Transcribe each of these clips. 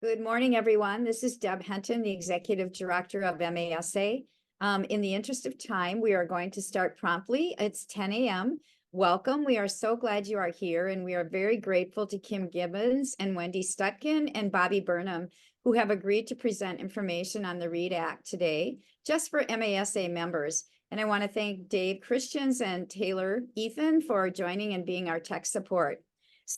Good morning, everyone. This is Deb Henton, the Executive Director of MASA. In the interest of time, we are going to start promptly. It's 10 a.m. Welcome. We are so glad you are here, and we are very grateful to Kim Gibbons and Wendy Stutkin and Bobbie Burnham, who have agreed to present information on the READ Act today, just for MASA members. And I want to thank Dave Christians and Taylor Ethan for joining and being our tech support.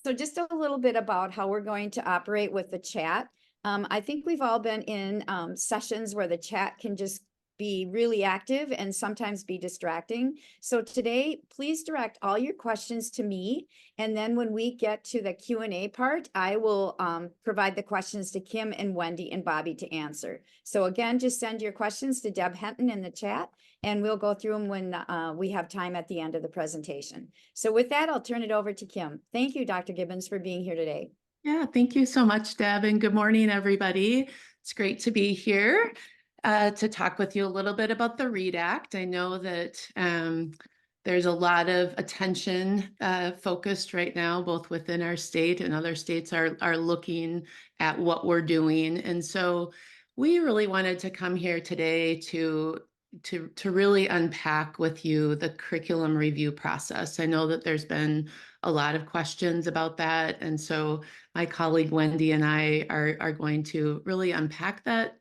So just a little bit about how we're going to operate with the chat. I think we've all been in sessions where the chat can just be really active and sometimes be distracting. So today, please direct all your questions to me. And then when we get to the Q&A part, I will provide the questions to Kim and Wendy and Bobbie to answer. So again, just send your questions to Deb Henton in the chat, and we'll go through them when we have time at the end of the presentation. So with that, I'll turn it over to Kim. Thank you, Dr. Gibbons, for being here today. Yeah, thank you so much, Deb, and good morning, everybody. It's great to be here to talk with you a little bit about the READ Act. I know that there's a lot of attention focused right now, both within our state and other states are looking at what we're doing. And so we really wanted to come here today to really unpack with you the curriculum review process. I know that there's been a lot of questions about that. And so my colleague Wendy and I are going to really unpack that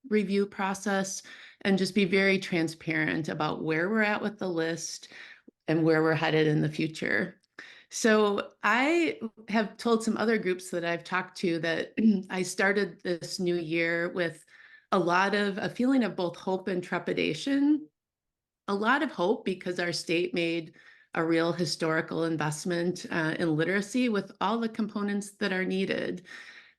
review process and just be very transparent about where we're at with the list and where we're headed in the future. So I have told some other groups that I've talked to that I started this new year with a feeling of both hope and trepidation. A lot of hope because our state made a real historical investment in literacy with all the components that are needed.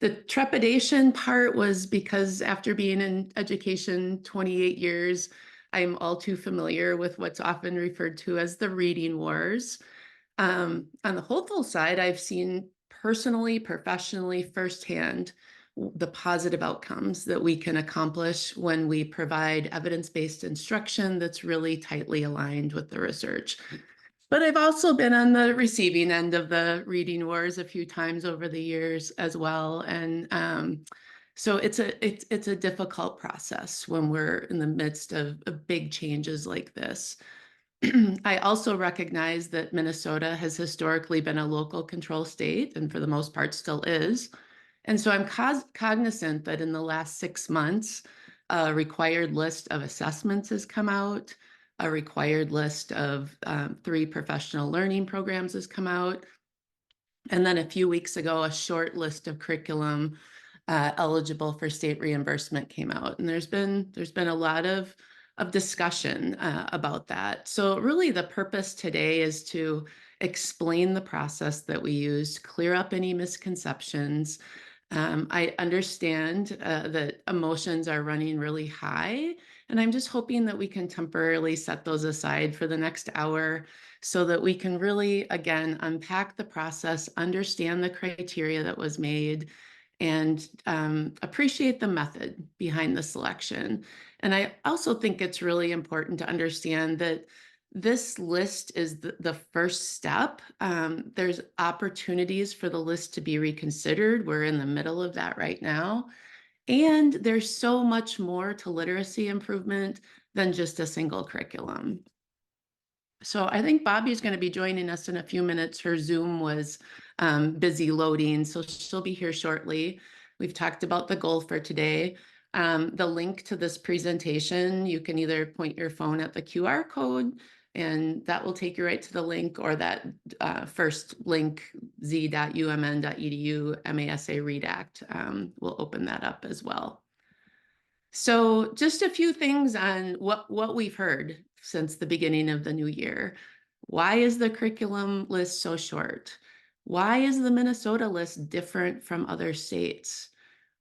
The trepidation part was because after being in education 28 years, I'm all too familiar with what's often referred to as the reading wars. On the hopeful side, I've seen personally, professionally, firsthand, the positive outcomes that we can accomplish when we provide evidence-based instruction that's really tightly aligned with the research. But I've also been on the receiving end of the reading wars a few times over the years as well. And so it's a difficult process when we're in the midst of big changes like this. I also recognize that Minnesota has historically been a local control state and for the most part still is. And so I'm cognizant that in the last 6 months, a required list of assessments has come out. A required list of 3 professional learning programs has come out. And then a few weeks ago, a short list of curriculum eligible for state reimbursement came out. And there's been a lot of discussion about that. So really the purpose today is to explain the process that we use, clear up any misconceptions. I understand that emotions are running really high, and I'm just hoping that we can temporarily set those aside for the next hour so that we can really, again, unpack the process, understand the criteria that was made, and appreciate the method behind the selection. And I also think it's really important to understand that this list is the first step. There's opportunities for the list to be reconsidered. We're in the middle of that right now. And there's so much more to literacy improvement than just a single curriculum. So I think Bobbie's going to be joining us in a few minutes. Her Zoom was busy loading, so she'll be here shortly. We've talked about the goal for today. The link to this presentation, you can either point your phone at the QR code, and that will take you right to the link, or that first link, z.umn.edu, MASA READ Act, will open that up as well. So just a few things on what we've heard since the beginning of the new year. Why is the curriculum list so short? Why is the Minnesota list different from other states?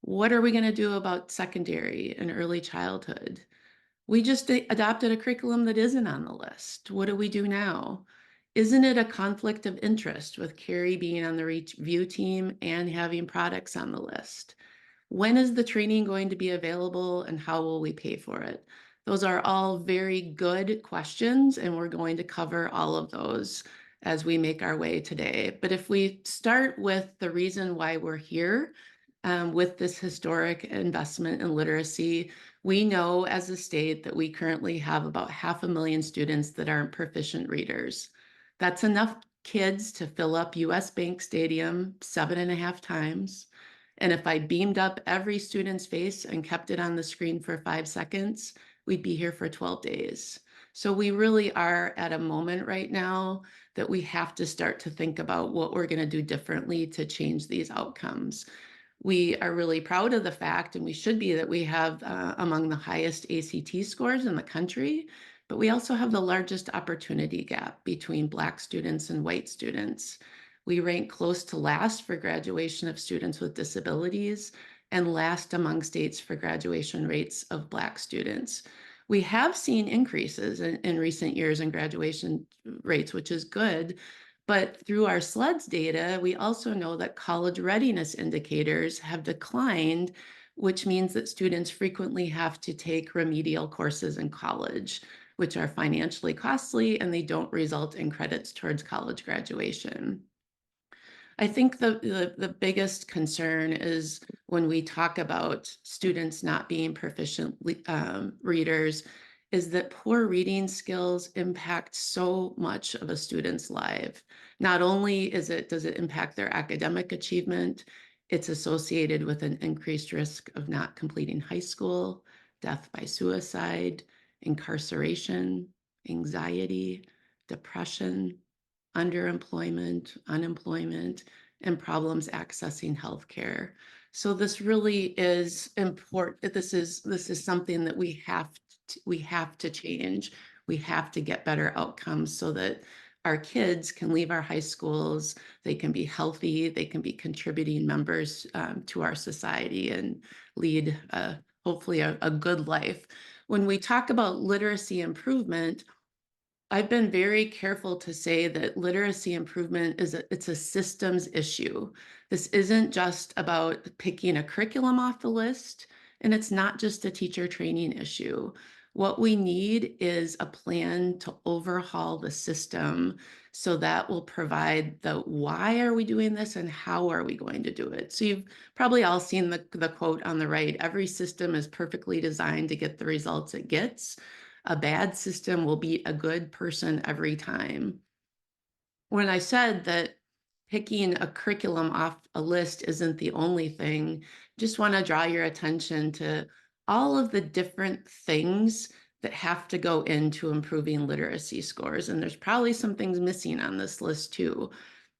What are we going to do about secondary and early childhood? We just adopted a curriculum that isn't on the list. What do we do now? Isn't it a conflict of interest with CAREI being on the review team and having products on the list? When is the training going to be available and how will we pay for it? Those are all very good questions, and we're going to cover all of those as we make our way today. But if we start with the reason why we're here, with this historic investment in literacy. We know as a state that we currently have about 500,000 students that aren't proficient readers. That's enough kids to fill up US Bank Stadium 7.5 times. And if I beamed up every student's face and kept it on the screen for 5 seconds, we'd be here for 12 days. So we really are at a moment right now that we have to start to think about what we're going to do differently to change these outcomes. We are really proud of the fact, and we should be, that we have among the highest ACT scores in the country, but we also have the largest opportunity gap between Black students and white students. We rank close to last for graduation of students with disabilities and last among states for graduation rates of Black students. We have seen increases in recent years in graduation rates, which is good. But through our SLEDS data, we also know that college readiness indicators have declined, which means that students frequently have to take remedial courses in college, which are financially costly and they don't result in credits towards college graduation. I think the biggest concern is when we talk about students not being proficient readers, is that poor reading skills impact so much of a student's life. Not only does it impact their academic achievement, it's associated with an increased risk of not completing high school, death by suicide, incarceration, anxiety, depression, underemployment, unemployment, and problems accessing healthcare. So this really is important. This is something that we have to change. We have to get better outcomes so that our kids can leave our high schools, they can be healthy, they can be contributing members to our society and lead hopefully a good life. When we talk about literacy improvement, I've been very careful to say that literacy improvement it's a systems issue. This isn't just about picking a curriculum off the list, and it's not just a teacher training issue. What we need is a plan to overhaul the system so that will provide the why are we doing this and how are we going to do it. So you've probably all seen the quote on the right, every system is perfectly designed to get the results it gets. A bad system will beat a good person every time. When I said that picking a curriculum off a list isn't the only thing, just want to draw your attention to all of the different things that have to go into improving literacy scores. And there's probably some things missing on this list too.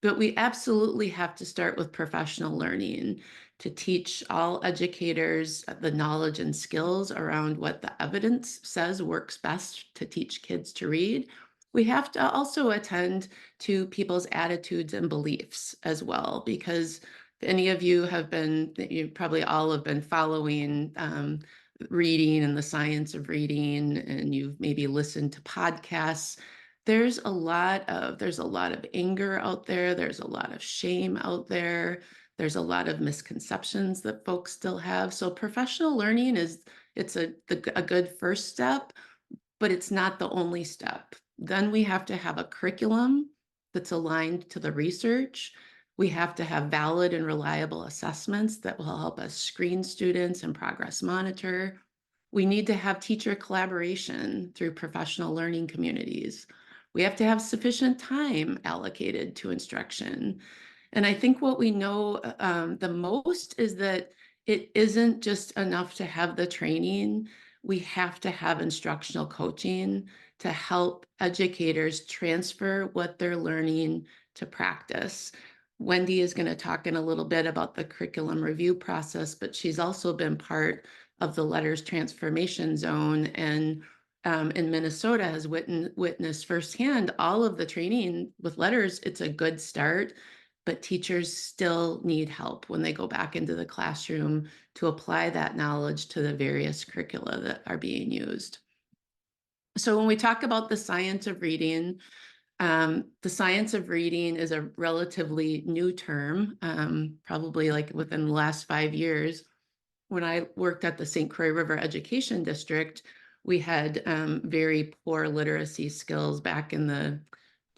But we absolutely have to start with professional learning to teach all educators the knowledge and skills around what the evidence says works best to teach kids to read. We have to also attend to people's attitudes and beliefs as well, because if any of you you probably all have been following reading and the science of reading, and you've maybe listened to podcasts. There's a lot of anger out there. There's a lot of shame out there. There's a lot of misconceptions that folks still have. So professional learning it's a good first step, but it's not the only step. Then we have to have a curriculum that's aligned to the research. We have to have valid and reliable assessments that will help us screen students and progress monitor. We need to have teacher collaboration through professional learning communities. We have to have sufficient time allocated to instruction. And I think what we know the most is that it isn't just enough to have the training. We have to have instructional coaching to help educators transfer what they're learning to practice. Wendy is going to talk in a little bit about the curriculum review process, but she's also been part of the Letters Transformation Zone, and in Minnesota has witnessed firsthand all of the training with letters. It's a good start, but teachers still need help when they go back into the classroom to apply that knowledge to the various curricula that are being used. So when we talk about the science of reading is a relatively new term, probably like within the last 5 years. When I worked at the St. Croix River Education District, we had very poor literacy skills back in the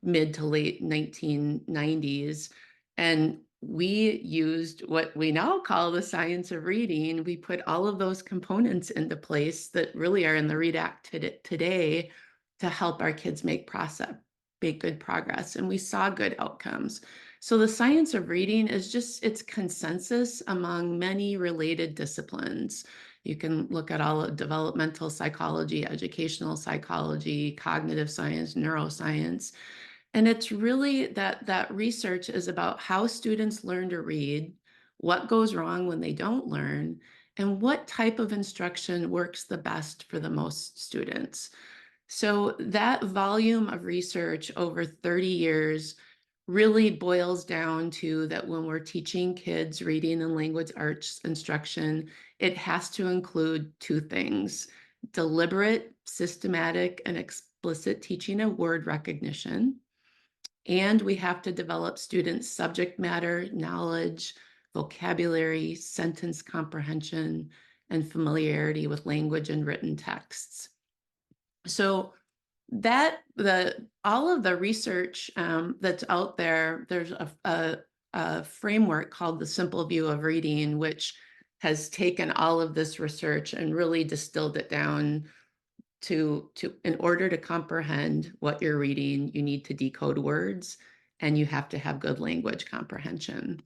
mid to late 1990s. And we used what we now call the science of reading. We put all of those components into place that really are in the Read Act today to help our kids make good progress. And we saw good outcomes. So the science of reading is just, it's consensus among many related disciplines. You can look at all of developmental psychology, educational psychology, cognitive science, neuroscience. And it's really that research is about how students learn to read, what goes wrong when they don't learn, and what type of instruction works the best for the most students. So that volume of research over 30 years really boils down to that when we're teaching kids reading and language arts instruction, it has to include two things: deliberate, systematic, and explicit teaching of word recognition. And we have to develop students' subject matter knowledge, vocabulary, sentence comprehension, and familiarity with language and written texts. So all of the research that's out there, there's a framework called the Simple View of Reading, which has taken all of this research and really distilled it down to in order to comprehend what you're reading, you need to decode words and you have to have good language comprehension.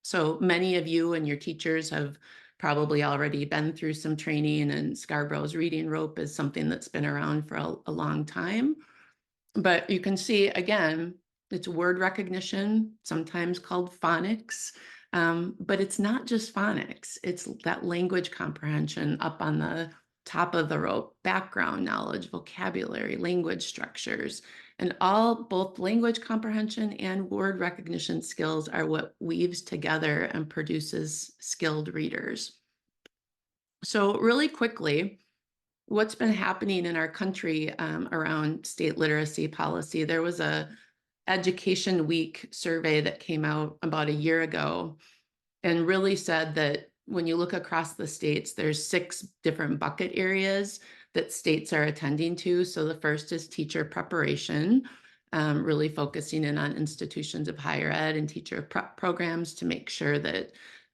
So many of you and your teachers have probably already been through some training, and Scarborough's reading rope is something that's been around for a long time. But you can see, again, it's word recognition, sometimes called phonics, but it's not just phonics. It's that language comprehension up on the top of the rope: background knowledge, vocabulary, language structures, and both language comprehension and word recognition skills are what weaves together and produces skilled readers. So really quickly, what's been happening in our country around state literacy policy? There was a Education Week survey that came out about a year ago and really said that when you look across the states, there's 6 different bucket areas that states are attending to. So the first is teacher preparation, really focusing in on institutions of higher ed and teacher prep programs to make sure that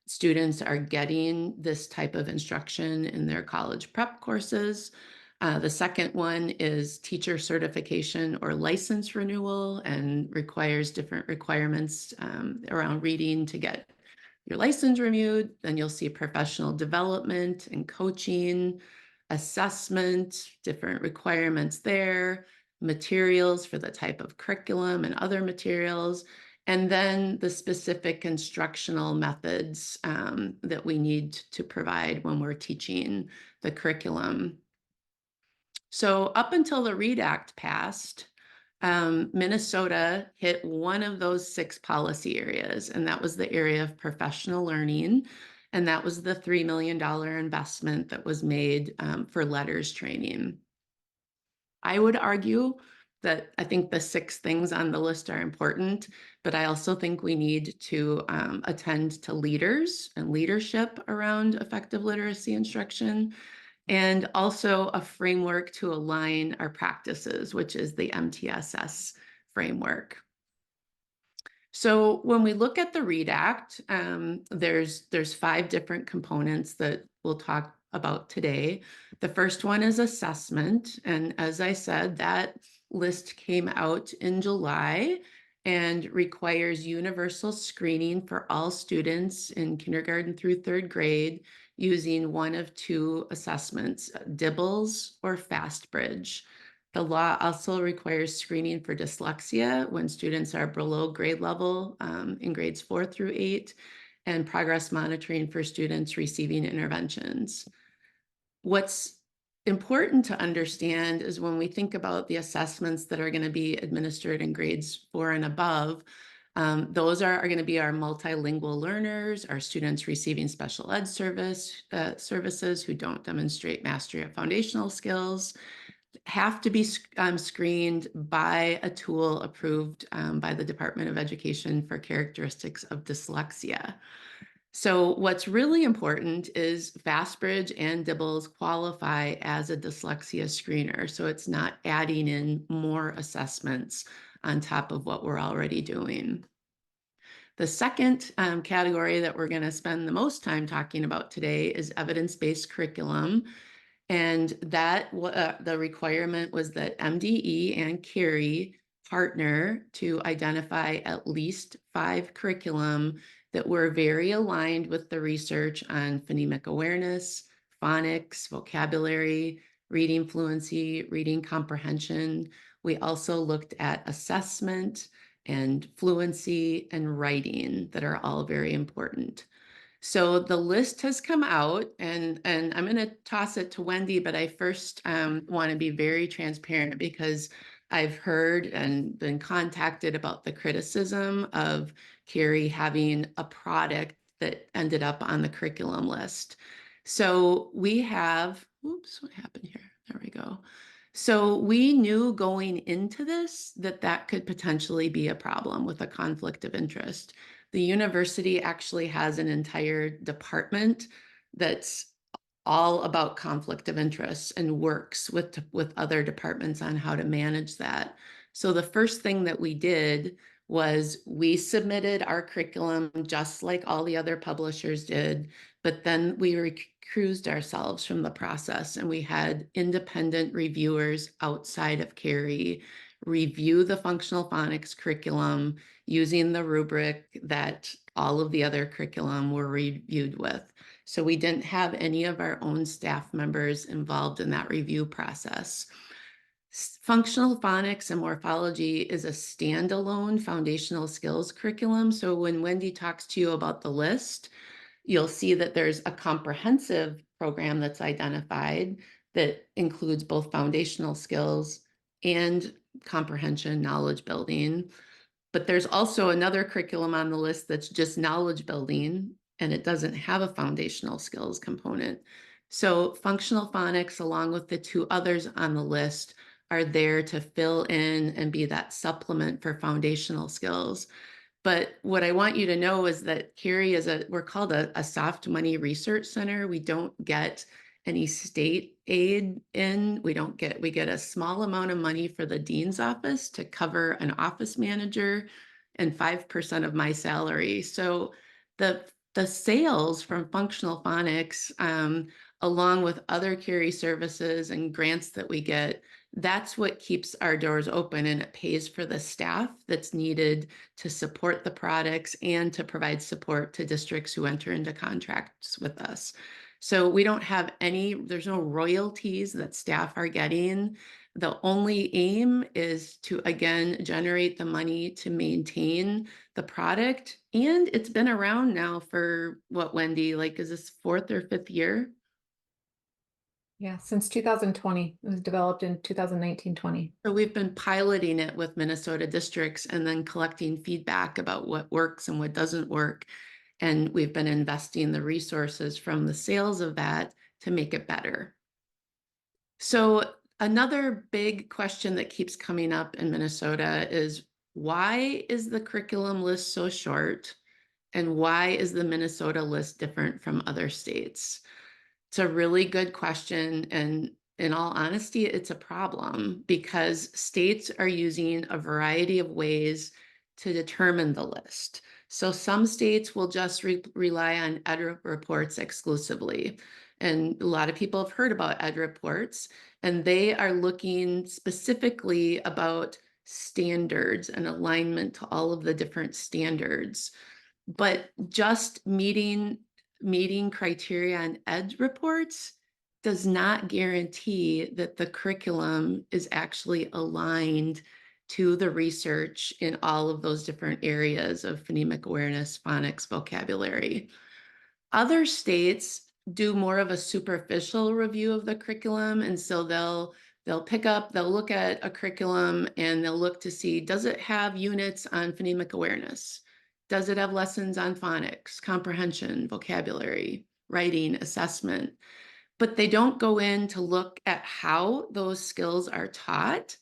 students are getting this type of instruction in their college prep courses. The second one is teacher certification or license renewal, and requires different requirements around reading to get your license renewed. Then you'll see professional development and coaching, assessment, different requirements there, materials for the type of curriculum and other materials, and then the specific instructional methods that we need to provide when we're teaching the curriculum. So up until the READ Act passed, Minnesota hit one of those 6 policy areas, and that was the area of professional learning. And that was the $3 million investment that was made for letters training. I would argue that I think the 6 things on the list are important, but I also think we need to attend to leaders and leadership around effective literacy instruction, and also a framework to align our practices, which is the MTSS framework. So when we look at the READ Act, there's 5 different components that we'll talk about today. The first one is assessment. And as I said, that list came out in July and requires universal screening for all students in kindergarten through 3rd grade using one of 2 assessments, DIBELS or FastBridge. The law also requires screening for dyslexia when students are below grade level in grades 4 through 8, and progress monitoring for students receiving interventions. What's important to understand is when we think about the assessments that are going to be administered in grades 4 and above, those are going to be our multilingual learners, our students receiving special ed services who don't demonstrate mastery of foundational skills, have to be screened by a tool approved by the Department of Education for characteristics of dyslexia. So what's really important is FastBridge and DIBELS qualify as a dyslexia screener. So it's not adding in more assessments on top of what we're already doing. The second category that we're going to spend the most time talking about today is evidence-based curriculum. And that the requirement was that MDE and CAREI partner to identify at least 5 curriculum that were very aligned with the research on phonemic awareness, phonics, vocabulary, reading fluency, reading comprehension. We also looked at assessment and fluency and writing that are all very important. So the list has come out, and I'm going to toss it to Wendy, but I first want to be very transparent because I've heard and been contacted about the criticism of CAREI having a product that ended up on the curriculum list. So we have, oops, what happened here? There we go. So we knew going into this that that could potentially be a problem with a conflict of interest. The university actually has an entire department that's all about conflict of interest and works with other departments on how to manage that. So the first thing that we did was we submitted our curriculum just like all the other publishers did, but then we recused ourselves from the process, and we had independent reviewers outside of CAREI review the functional phonics curriculum using the rubric that all of the other curriculum were reviewed with. So we didn't have any of our own staff members involved in that review process. Functional phonics and morphology is a standalone foundational skills curriculum. So when Wendy talks to you about the list, you'll see that there's a comprehensive program that's identified that includes both foundational skills and comprehension, knowledge building. But there's also another curriculum on the list that's just knowledge building, and it doesn't have a foundational skills component. So functional phonics, along with the 2 others on the list, are there to fill in and be that supplement for foundational skills. But what I want you to know is that CAREI is we're called a soft money research center. We don't get any state aid in. We get a small amount of money for the dean's office to cover an office manager and 5% of my salary. So the sales from functional phonics, along with other CAREI services and grants that we get, that's what keeps our doors open, and it pays for the staff that's needed to support the products and to provide support to districts who enter into contracts with us. So we don't have there's no royalties that staff are getting. The only aim is to, again, generate the money to maintain the product. And it's been around now for what, Wendy, like, is this 4th or 5th year? Yeah, since 2020. It was developed in 2019-20. So we've been piloting it with Minnesota districts and then collecting feedback about what works and what doesn't work. And we've been investing the resources from the sales of that to make it better. So another big question that keeps coming up in Minnesota is, why is the curriculum list so short? And why is the Minnesota list different from other states? It's a really good question. And in all honesty, it's a problem because states are using a variety of ways to determine the list. So some states will just rely on ed reports exclusively. And a lot of people have heard about ed reports, and they are looking specifically about standards and alignment to all of the different standards. But just meeting criteria on ed reports does not guarantee that the curriculum is actually aligned to the research in all of those different areas of phonemic awareness, phonics, vocabulary. Other states do more of a superficial review of the curriculum, and so they'll look at a curriculum and they'll look to see, does it have units on phonemic awareness? Does it have lessons on phonics, comprehension, vocabulary, writing, assessment? But they don't go in to look at how those skills are taught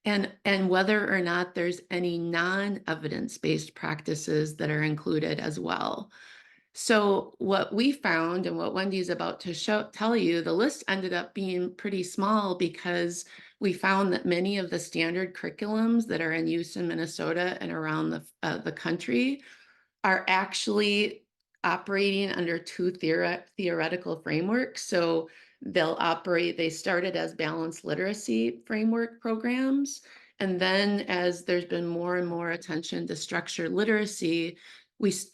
and whether or not there's any non-evidence-based practices that are included as well. So what we found, and what Wendy's about to tell you, the list ended up being pretty small because we found that many of the standard curriculums that are in use in Minnesota and around the country are actually operating under two theoretical frameworks. So they started as balanced literacy framework programs. And then as there's been more and more attention to structured literacy,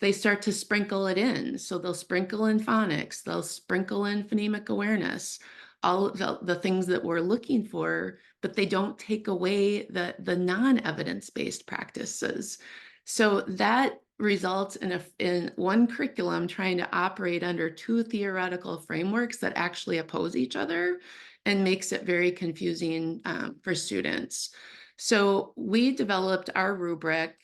they start to sprinkle it in. So they'll sprinkle in phonics, they'll sprinkle in phonemic awareness, all of the things that we're looking for, but they don't take away the non-evidence-based practices. So that results in one curriculum trying to operate under two theoretical frameworks that actually oppose each other, and makes it very confusing for students. So we developed our rubric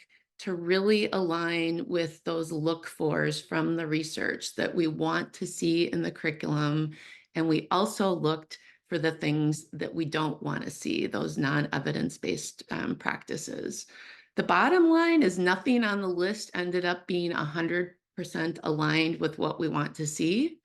to really align with those look-fors from the research that we want to see in the curriculum. And we also looked for the things that we don't want to see, those non-evidence-based practices. The bottom line is nothing on the list ended up being 100% aligned with what we want to see,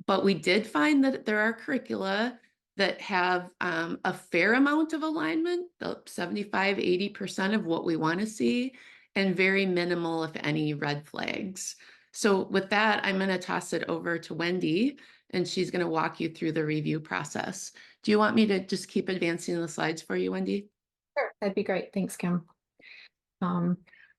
but we did find that there are curricula that have a fair amount of alignment, 75, 80% of what we want to see, and very minimal, if any, red flags. So with that, I'm going to toss it over to Wendy, and she's going to walk you through the review process. Do you want me to just keep advancing the slides for you, Wendy? Sure, that'd be great. Thanks, Kim. All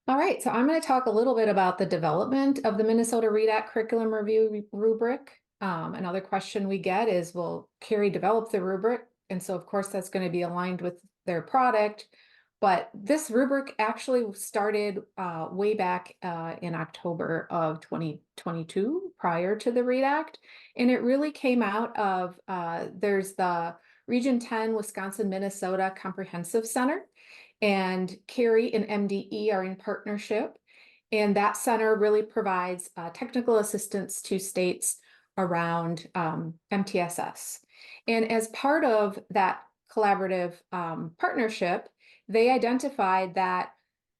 right, so I'm going to talk a little bit about the development of the Minnesota READ Act curriculum review rubric. Another question we get is, will CAREI develop the rubric? And so, of course, that's going to be aligned with their product. But this rubric actually started way back in October of 2022, prior to the READ Act. And it really came out of, there's the Region 10 Wisconsin, Minnesota Comprehensive Center. And CAREI and MDE are in partnership. And that center really provides technical assistance to states around MTSS. And as part of that collaborative partnership, they identified that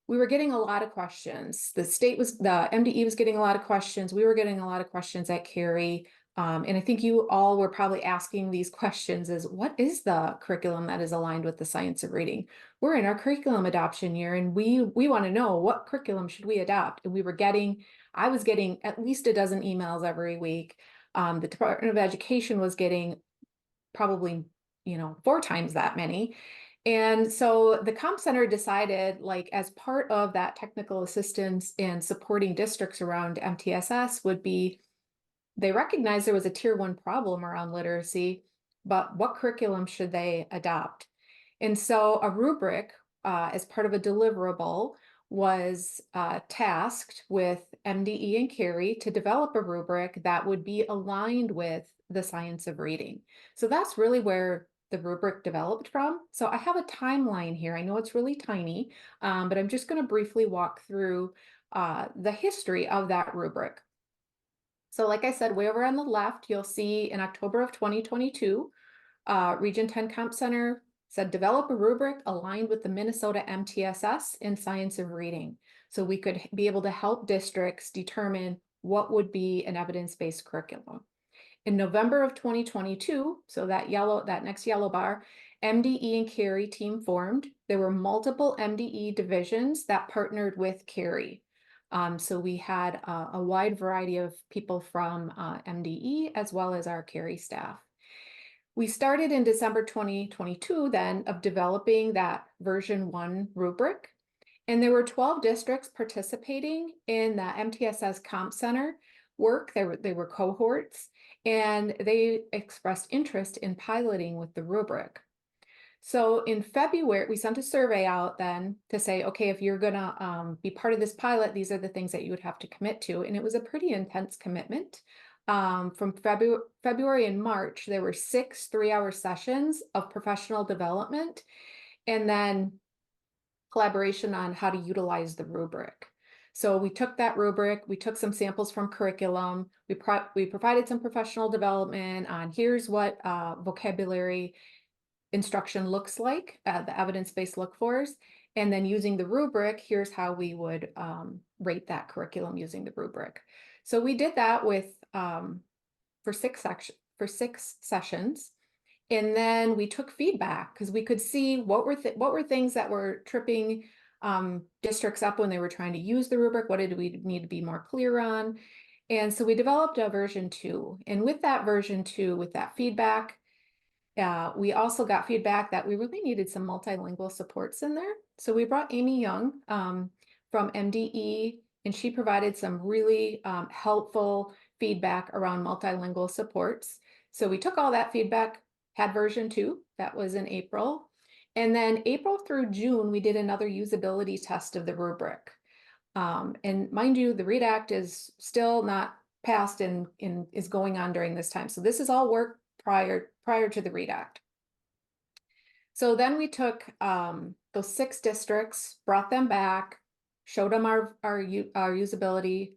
we were getting a lot of questions. The MDE was getting a lot of questions. We were getting a lot of questions at CAREI. And I think you all were probably asking these questions is, what is the curriculum that is aligned with the science of reading? We're in our curriculum adoption year, and we want to know, what curriculum should we adopt? And I was getting at least a dozen emails every week. The Department of Education was getting probably, 4 times that many. And so the Comp Center decided, like, as part of that technical assistance and supporting districts around MTSS would be, they recognized there was a tier 1 problem around literacy, but what curriculum should they adopt? And so a rubric, as part of a deliverable, was tasked with MDE and CAREI to develop a rubric that would be aligned with the science of reading. So that's really where the rubric developed from. So I have a timeline here. I know it's really tiny, but I'm just going to briefly walk through the history of that rubric. So like I said, way over on the left, you'll see in October of 2022, Region 10 Comp Center said, develop a rubric aligned with the Minnesota MTSS in science of reading. So we could be able to help districts determine what would be an evidence-based curriculum. In November of 2022, so that next yellow bar, MDE and CAREI team formed. There were multiple MDE divisions that partnered with CAREI. So we had a wide variety of people from MDE as well as our CAREI staff. We started in December 2022 then of developing that version 1 rubric. And there were 12 districts participating in the MTSS Comp Center work. They were cohorts, and they expressed interest in piloting with the rubric. So in February, we sent a survey out then to say, okay, if you're gonna be part of this pilot, these are the things that you would have to commit to. And it was a pretty intense commitment. From February and March, there were 6 3-hour sessions of professional development, and then collaboration on how to utilize the rubric. So we took that rubric, we took some samples from curriculum, we provided some professional development on here's what vocabulary instruction looks like, the evidence-based look-fors, and then using the rubric, here's how we would rate that curriculum using the rubric. So we did that with for 6 sessions, and then we took feedback because we could see what were things that were tripping districts up when they were trying to use the rubric. What did we need to be more clear on? And so we developed a version 2. And with that version 2, with that feedback, we also got feedback that we really needed some multilingual supports in there. So we brought Amy Young from MDE, and she provided some really helpful feedback around multilingual supports. So we took all that feedback, had version 2, that was in April. And then April through June, we did another usability test of the rubric. And mind you, the READ Act is still not passed and is going on during this time. So this is all work prior to the READ Act. So then we took those 6 districts, brought them back, showed them our usability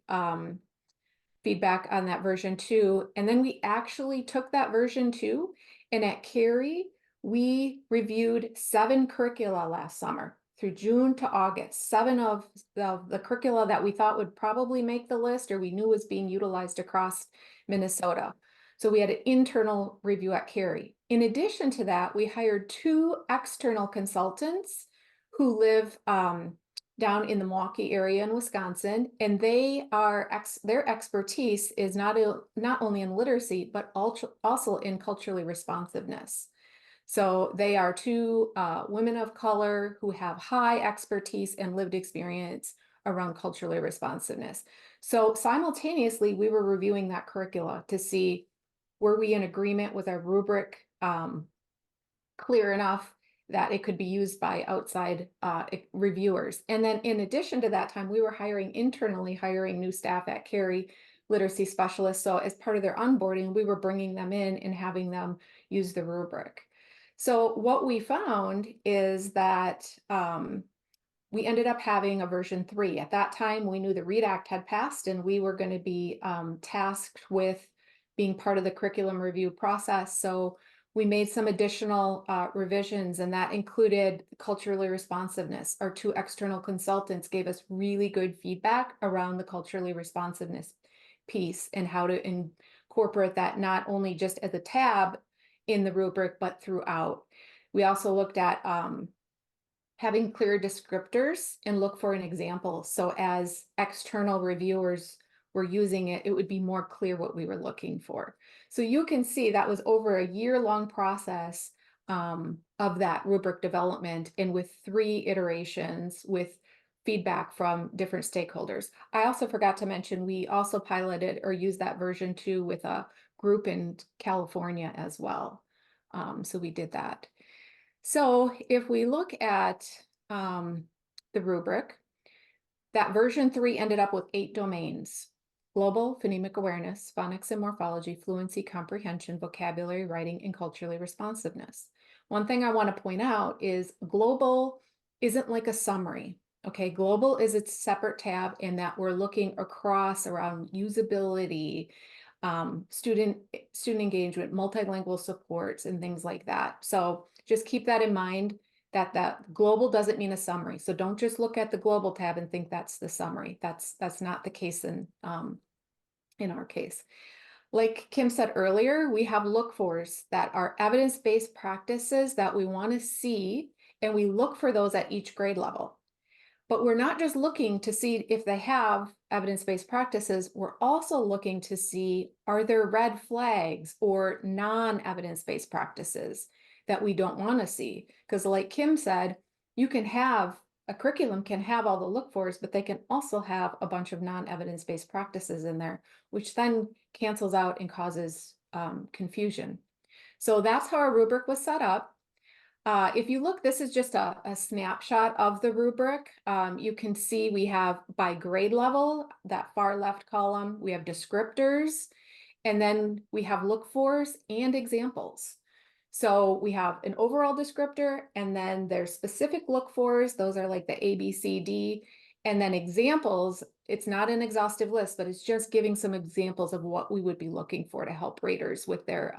feedback on that version 2. And then we actually took that version 2, and at CAREI, we reviewed 7 curricula last summer through June to August, 7 of the curricula that we thought would probably make the list or we knew was being utilized across Minnesota. So we had an internal review at CAREI. In addition to that, we hired 2 external consultants who live down in the Milwaukee area in Wisconsin, and their expertise is not only in literacy, but also in culturally responsiveness. So they are 2 women of color who have high expertise and lived experience around culturally responsiveness. So simultaneously, we were reviewing that curricula to see, were we in agreement with our rubric clear enough that it could be used by outside reviewers. And then in addition to that time, we were internally hiring new staff at CAREI, literacy specialists. So as part of their onboarding, we were bringing them in and having them use the rubric. So what we found is that we ended up having a version 3. At that time, we knew the READ Act had passed, and we were going to be tasked with being part of the curriculum review process. So we made some additional revisions, and that included culturally responsiveness. Our 2 external consultants gave us really good feedback around the culturally responsiveness piece and how to incorporate that not only just as a tab in the rubric, but throughout. We also looked at having clear descriptors and look for an example. So as external reviewers were using it, it would be more clear what we were looking for. So you can see that was over a year-long process of that rubric development, and with 3 iterations with feedback from different stakeholders. I also forgot to mention, we also piloted or used that version 2 with a group in California as well. So we did that. So if we look at the rubric, that version 3 ended up with 8 domains: global, phonemic awareness, phonics and morphology, fluency, comprehension, vocabulary, writing, and culturally responsiveness. One thing I want to point out is global isn't like a summary. Okay, global is its separate tab in that we're looking across around usability, student engagement, multilingual supports, and things like that. So just keep that in mind, that global doesn't mean a summary. So don't just look at the global tab and think that's the summary. That's not the case in our case. Like Kim said earlier, we have look-fors that are evidence-based practices that we want to see, and we look for those at each grade level. But we're not just looking to see if they have evidence-based practices, we're also looking to see, are there red flags or non-evidence-based practices that we don't want to see? Because like Kim said, you can have, a curriculum can have all the look-fors, but they can also have a bunch of non-evidence-based practices in there, which then cancels out and causes confusion. So that's how our rubric was set up. If you look, this is just a snapshot of the rubric. You can see we have by grade level, that far left column, we have descriptors, and then we have look-fors and examples. So we have an overall descriptor, and then there's specific look-fors. Those are like the A, B, C, D, and then examples. It's not an exhaustive list, but it's just giving some examples of what we would be looking for to help raters with their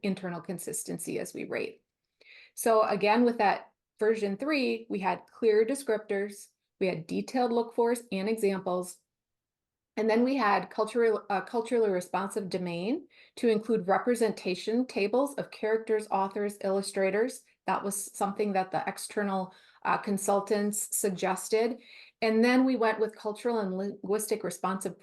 internal consistency as we rate. So again, with that version 3, we had clear descriptors, we had detailed look-fors and examples, and then we had culturally responsive domain to include representation tables of characters, authors, illustrators. That was something that the external consultants suggested. And then we went with cultural and linguistic responsive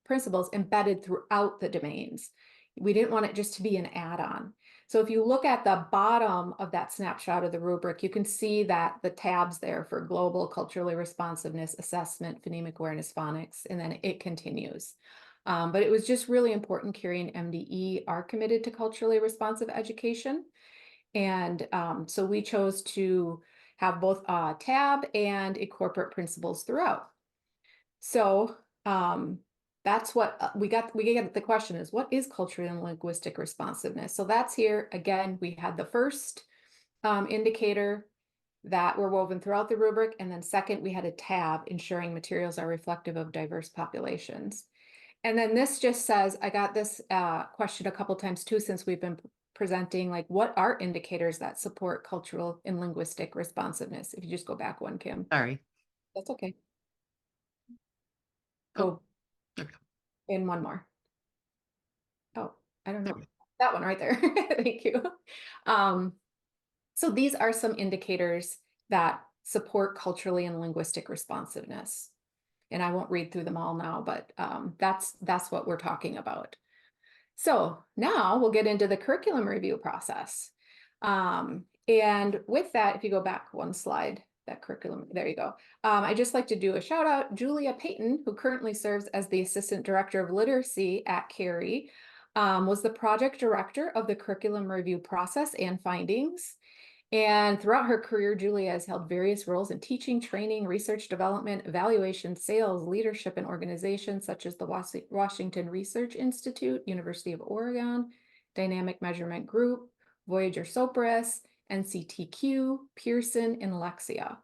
principles embedded throughout the domains. We didn't want it just to be an add-on. So if you look at the bottom of that snapshot of the rubric, you can see that the tabs there for global, culturally responsiveness, assessment, phonemic awareness, phonics, and then it continues. But it was just really important. CAREI and MDE are committed to culturally responsive education. And so we chose to have both a tab and incorporate principles throughout. So that's what we get the question is, what is cultural and linguistic responsiveness? So that's here. Again, we had the first indicator that were woven throughout the rubric. And then second, we had a tab ensuring materials are reflective of diverse populations. And then this just says, I got this question a couple times too, since we've been presenting, like, what are indicators that support cultural and linguistic responsiveness? If you just go back one, Kim. Sorry. That's okay. Oh, Go okay. in one more. Oh, I don't know. Okay. That one right there. Thank you. So these are some indicators that support culturally and linguistic responsiveness. And I won't read through them all now, but that's what we're talking about. So now we'll get into the curriculum review process. And with that, if you go back one slide, that curriculum, there you go. I'd just like to do a shout out. Julia Payton, who currently serves as the Assistant Director of Literacy at CAREI, was the project director of the curriculum review process and findings. And throughout her career, Julia has held various roles in teaching, training, research development, evaluation, sales, leadership, and organizations such as the Washington Research Institute, University of Oregon, Dynamic Measurement Group, Voyager Sopris, NCTQ, Pearson, and Lexia.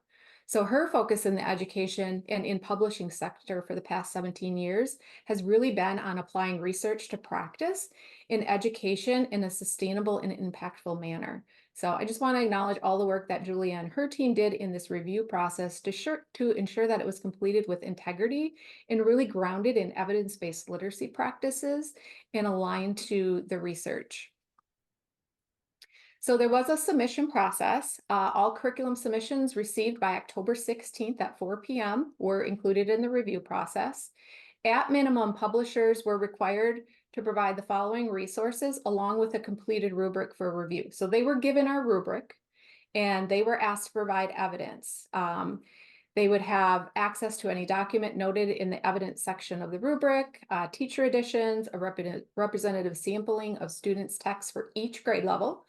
So her focus in the education and in publishing sector for the past 17 years has really been on applying research to practice in education in a sustainable and impactful manner. So I just want to acknowledge all the work that Julia and her team did in this review process to ensure that it was completed with integrity and really grounded in evidence-based literacy practices and aligned to the research. So there was a submission process. All curriculum submissions received by October 16th at 4 p.m. were included in the review process. At minimum, publishers were required to provide the following resources along with a completed rubric for review. So they were given our rubric and they were asked to provide evidence. They would have access to any document noted in the evidence section of the rubric, teacher editions, a representative sampling of students' texts for each grade level,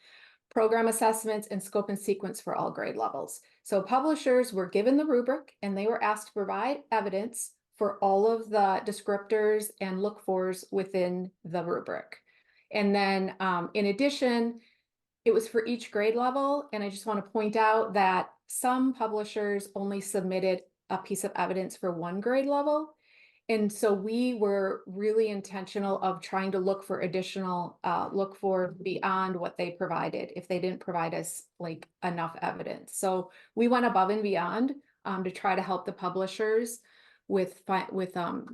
program assessments, and scope and sequence for all grade levels. So publishers were given the rubric and they were asked to provide evidence for all of the descriptors and look-fors within the rubric. And then in addition, it was for each grade level. And I just want to point out that some publishers only submitted a piece of evidence for one grade level. And so we were really intentional of trying to look for additional, look for beyond what they provided if they didn't provide us like enough evidence. So we went above and beyond to try to help the publishers with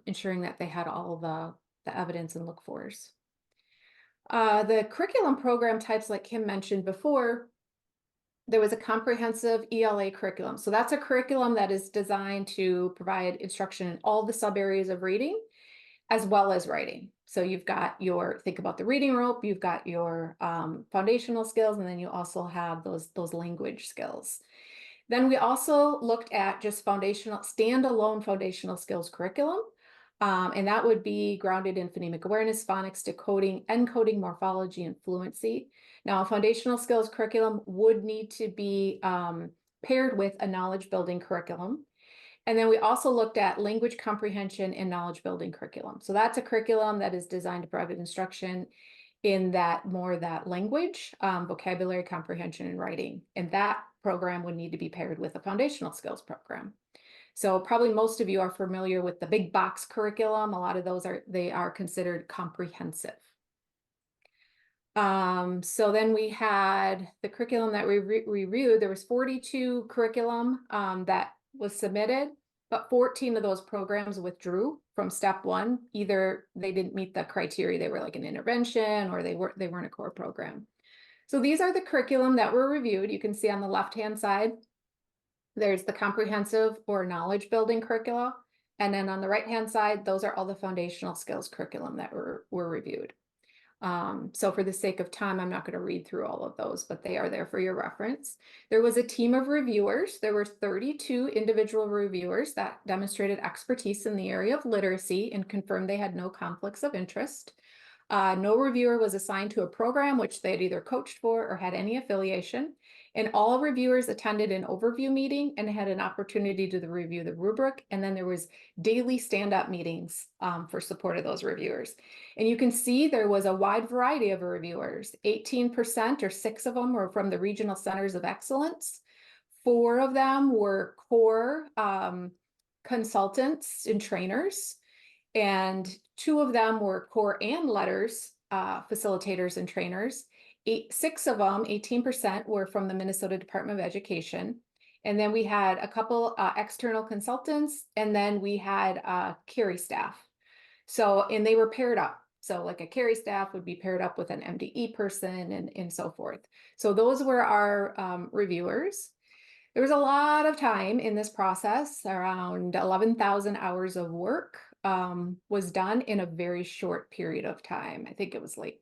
ensuring that they had all the evidence and look fors. The curriculum program types, like Kim mentioned before, there was a comprehensive ELA curriculum. So that's a curriculum that is designed to provide instruction in all the sub areas of reading as well as writing. So you've got your, think about the reading rope, you've got your foundational skills, and then you also have those language skills. Then we also looked at just standalone foundational skills curriculum. And that would be grounded in phonemic awareness, phonics, decoding, encoding, morphology, and fluency. Now, a foundational skills curriculum would need to be paired with a knowledge building curriculum. And then we also looked at language comprehension and knowledge building curriculum. So that's a curriculum that is designed to provide instruction in that language, vocabulary comprehension and writing. And that program would need to be paired with a foundational skills program. So probably most of you are familiar with the big box curriculum. A lot of those are considered comprehensive. So then we had the curriculum that we reviewed. There was 42 curriculum that was submitted, but 14 of those programs withdrew from step one. Either they didn't meet the criteria, they were like an intervention, or they weren't a core program. So these are the curriculum that were reviewed. You can see on the left-hand side, There's the comprehensive or knowledge building curricula. And then on the right-hand side, those are all the foundational skills curriculum that were reviewed. So for the sake of time, I'm not going to read through all of those, but they are there for your reference. There was a team of reviewers. There were 32 individual reviewers that demonstrated expertise in the area of literacy and confirmed they had no conflicts of interest. No reviewer was assigned to a program which they had either coached for or had any affiliation. And all reviewers attended an overview meeting and had an opportunity to review the rubric. And then there was daily stand-up meetings for support of those reviewers. And you can see there was a wide variety of reviewers. 18% or 6 of them were from the regional centers of excellence. 4 of them were core consultants and trainers. And 2 of them were core and letters facilitators and trainers. 6 of them, 18%, were from the Minnesota Department of Education. And then we had a couple external consultants, and then we had CAREI staff. So, and they were paired up. So like a CAREI staff would be paired up with an MDE person and so forth. So those were our reviewers. There was a lot of time in this process. Around 11,000 hours of work was done in a very short period of time. I think it was like,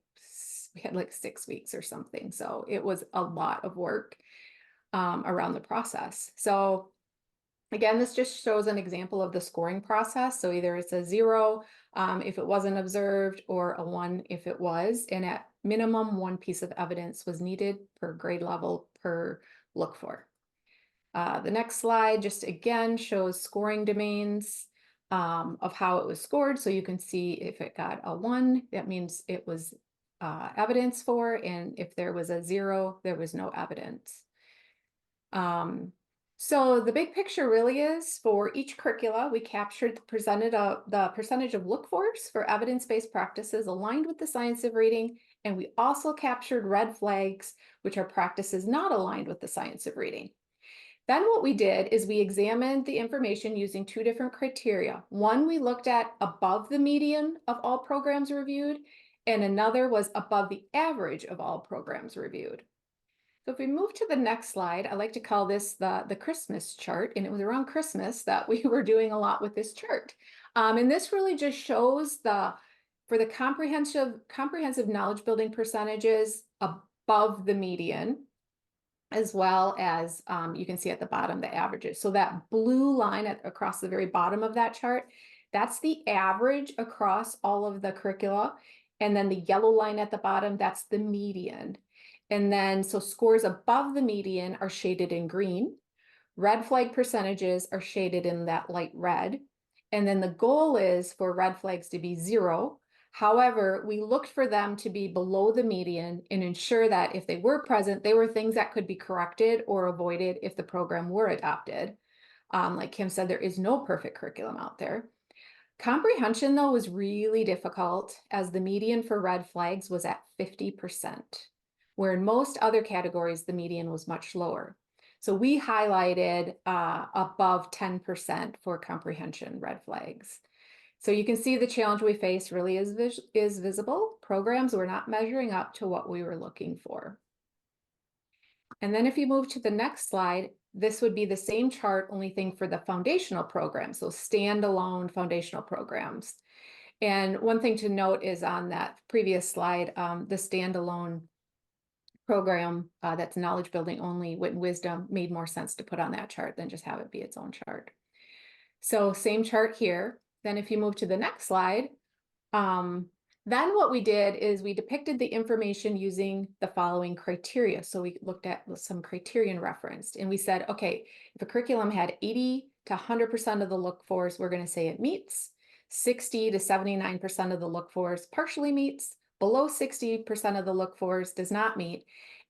we had like 6 weeks or something. So it was a lot of work around the process. So again, this just shows an example of the scoring process. So either it's a 0 if it wasn't observed, or a 1 if it was. And at minimum, 1 piece of evidence was needed per grade level per look for. The next slide just again shows scoring domains of how it was scored. So you can see if it got a 1, that means it was evidence for, and if there was a 0, there was no evidence. So the big picture really is for each curricula, we captured the percentage of look-fors for evidence-based practices aligned with the science of reading, and we also captured red flags, which are practices not aligned with the science of reading. Then what we did is we examined the information using 2 different criteria. One, we looked at above the median of all programs reviewed, and another was above the average of all programs reviewed. So if we move to the next slide, I like to call this the Christmas chart, and it was around Christmas that we were doing a lot with this chart. And this really just shows for the comprehensive knowledge building percentages above the median, as well as you can see at the bottom the averages. So that blue line across the very bottom of that chart, that's the average across all of the curricula. And then the yellow line at the bottom, that's the median. And then so scores above the median are shaded in green. Red flag percentages are shaded in that light red. And then the goal is for red flags to be 0. However, we looked for them to be below the median and ensure that if they were present, they were things that could be corrected or avoided if the program were adopted. Like Kim said, there is no perfect curriculum out there. Comprehension, though, was really difficult, as the median for red flags was at 50%, where in most other categories, the median was much lower. So we highlighted above 10% for comprehension red flags. So you can see the challenge we face really is visible. Programs were not measuring up to what we were looking for. And then if you move to the next slide, this would be the same chart, only thing for the foundational programs, so standalone foundational programs. And one thing to note is on that previous slide, the standalone program that's knowledge building only with wisdom made more sense to put on that chart than just have it be its own chart. So same chart here. Then if you move to the next slide, then what we did is we depicted the information using the following criteria. So we looked at some criterion referenced, and we said, okay, if a curriculum had 80 to 100% of the look-fors, we're going to say it meets. 60 to 79% of the look-fors partially meets. Below 60% of the look-fors does not meet.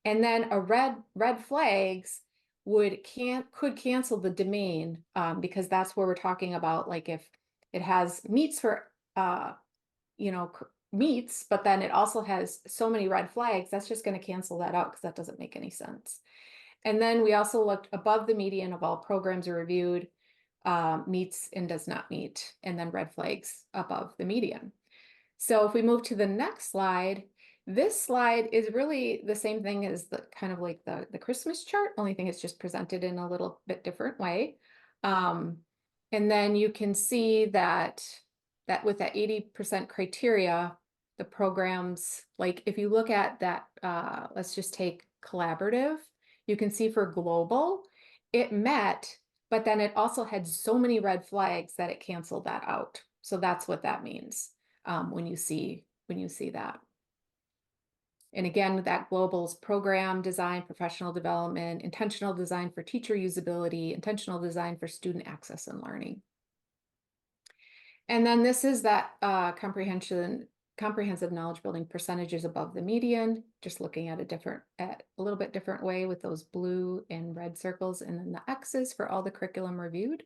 And then a red flags could cancel the domain because that's where we're talking about, like if it has meets for meets, but then it also has so many red flags, that's just going to cancel that out because that doesn't make any sense. And then we also looked above the median of all programs reviewed, meets and does not meet, and then red flags above the median. So if we move to the next slide, This slide is really the same thing as the kind of like the Christmas chart, only thing it's just presented in a little bit different way. And then you can see that with that 80% criteria, the programs, like if you look at that, let's just take collaborative, you can see for global, it met, but then it also had so many red flags that it canceled that out. So that's what that means when you see that. And again, that global's program design, professional development, intentional design for teacher usability, intentional design for student access and learning. And then this is that comprehensive knowledge building percentages above the median, just looking at a little bit different way with those blue and red circles, and then the X's for all the curriculum reviewed.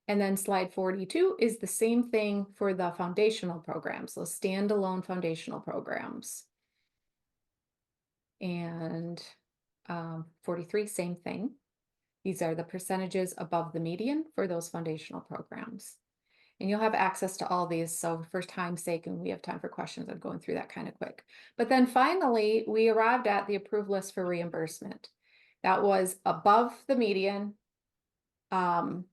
And then slide 42 is the same thing for the foundational programs, so standalone foundational programs. And 43, same thing. These are the percentages above the median for those foundational programs. And you'll have access to all these. So for time's sake, and we have time for questions, I'm going through that kind of quick. But then finally, we arrived at the approved list for reimbursement. That was above the median and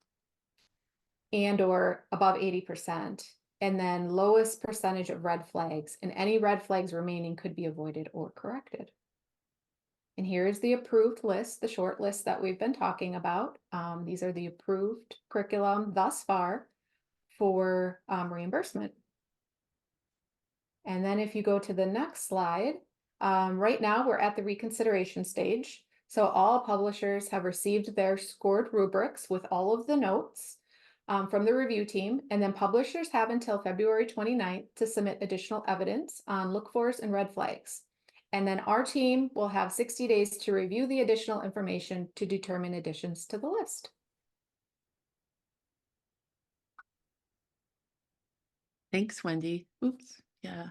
or above 80%. And then lowest percentage of red flags. And any red flags remaining could be avoided or corrected. And here is the approved list, the short list that we've been talking about. These are the approved curriculum thus far for reimbursement. And then if you go to the next slide, right now we're at the reconsideration stage. So all publishers have received their scored rubrics with all of the notes from the review team. And then publishers have until February 29th to submit additional evidence on look-fors and red flags. And then our team will have 60 days to review the additional information to determine additions to the list. Thanks, Wendy. Oops. Yeah.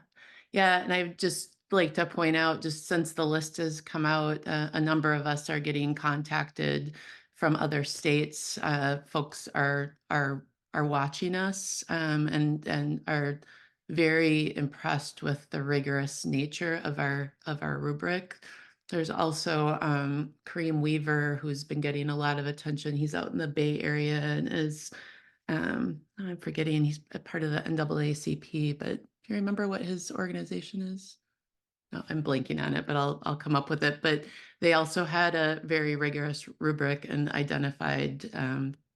Yeah. And I'd just like to point out, just since the list has come out, a number of us are getting contacted from other states. Folks are watching us and are very impressed with the rigorous nature of our rubric. There's also Kareem Weaver, who's been getting a lot of attention. He's out in the Bay Area and is I'm forgetting, he's a part of the NAACP, but do you remember what his organization is? No, I'm blanking on it, but I'll come up with it. But they also had a very rigorous rubric and identified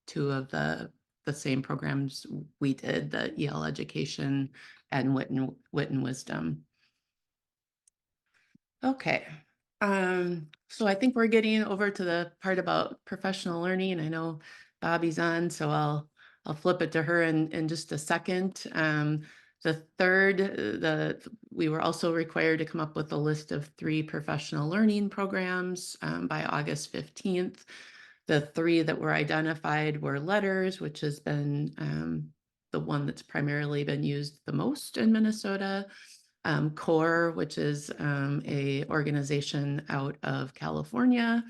two of the same programs we did, the EL education and wit and wisdom. Okay. So I think we're getting over to the part about professional learning. I know Bobbie's on, so I'll flip it to her in just a second. The third, we were also required to come up with a list of 3 professional learning programs by August 15th. The 3 that were identified were letters, which has been the one that's primarily been used the most in Minnesota. CORE, which is a organization out of California.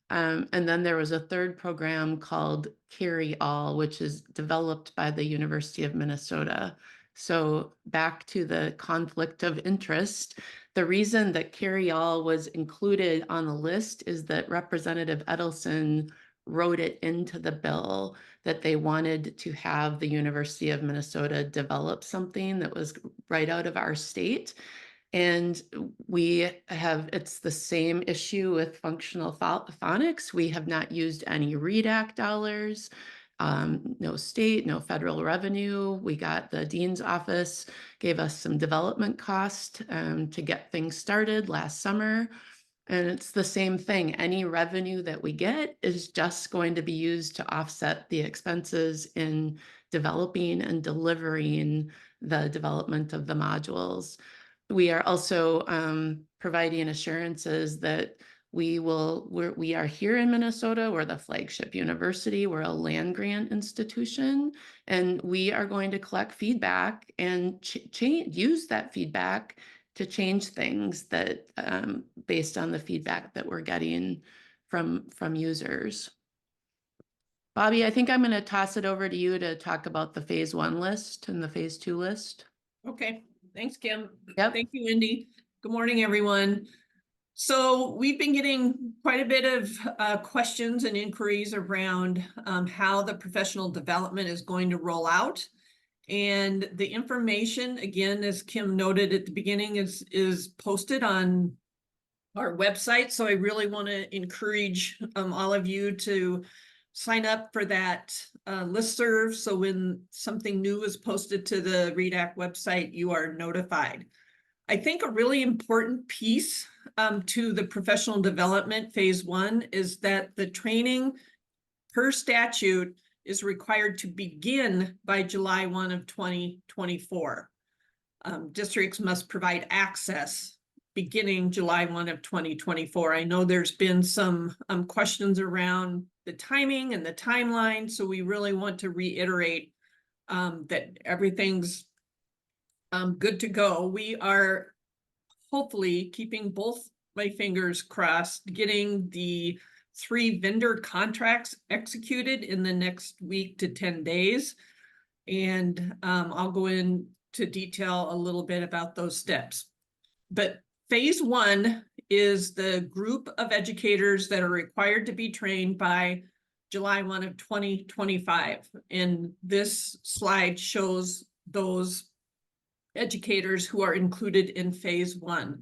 And then there was a third program called CAREI, which is developed by the University of Minnesota. So back to the conflict of interest, the reason that CAREI was included on the list is that Representative Edelson wrote it into the bill that they wanted to have the University of Minnesota develop something that was right out of our state. And it's the same issue with functional phonics. We have not used any REDAC dollars, no state, no federal revenue. We got the dean's office, gave us some development cost to get things started last summer. And it's the same thing. Any revenue that we get is just going to be used to offset the expenses in developing and delivering the development of the modules. We are also providing assurances that we are here in Minnesota. We're the flagship university. We're a land grant institution, and we are going to collect feedback and use that feedback to change things that based on the feedback that we're getting from users. Bobbie, I think I'm going to toss it over to you to talk about the phase 1 list and the phase 2 list. Okay, thanks, Kim. Yep. Thank you, Wendy. Good morning, everyone. So we've been getting quite a bit of questions and inquiries around how the professional development is going to roll out. And the information, again, as Kim noted at the beginning, is posted on our website. So I really want to encourage all of you to sign up for that listserv. So when something new is posted to the REDAC website, you are notified. I think a really important piece to the professional development phase 1 is that the training per statute is required to begin by July 1 of 2024. Districts must provide access beginning July 1 of 2024. I know there's been some questions around the timing and the timeline, so we really want to reiterate that everything's good to go. We are hopefully keeping both my fingers crossed, getting the 3 vendor contracts executed in the next week to 10 days. And I'll go into detail a little bit about those steps. But phase 1 is the group of educators that are required to be trained by July 1 of 2025. And this slide shows those educators who are included in phase 1.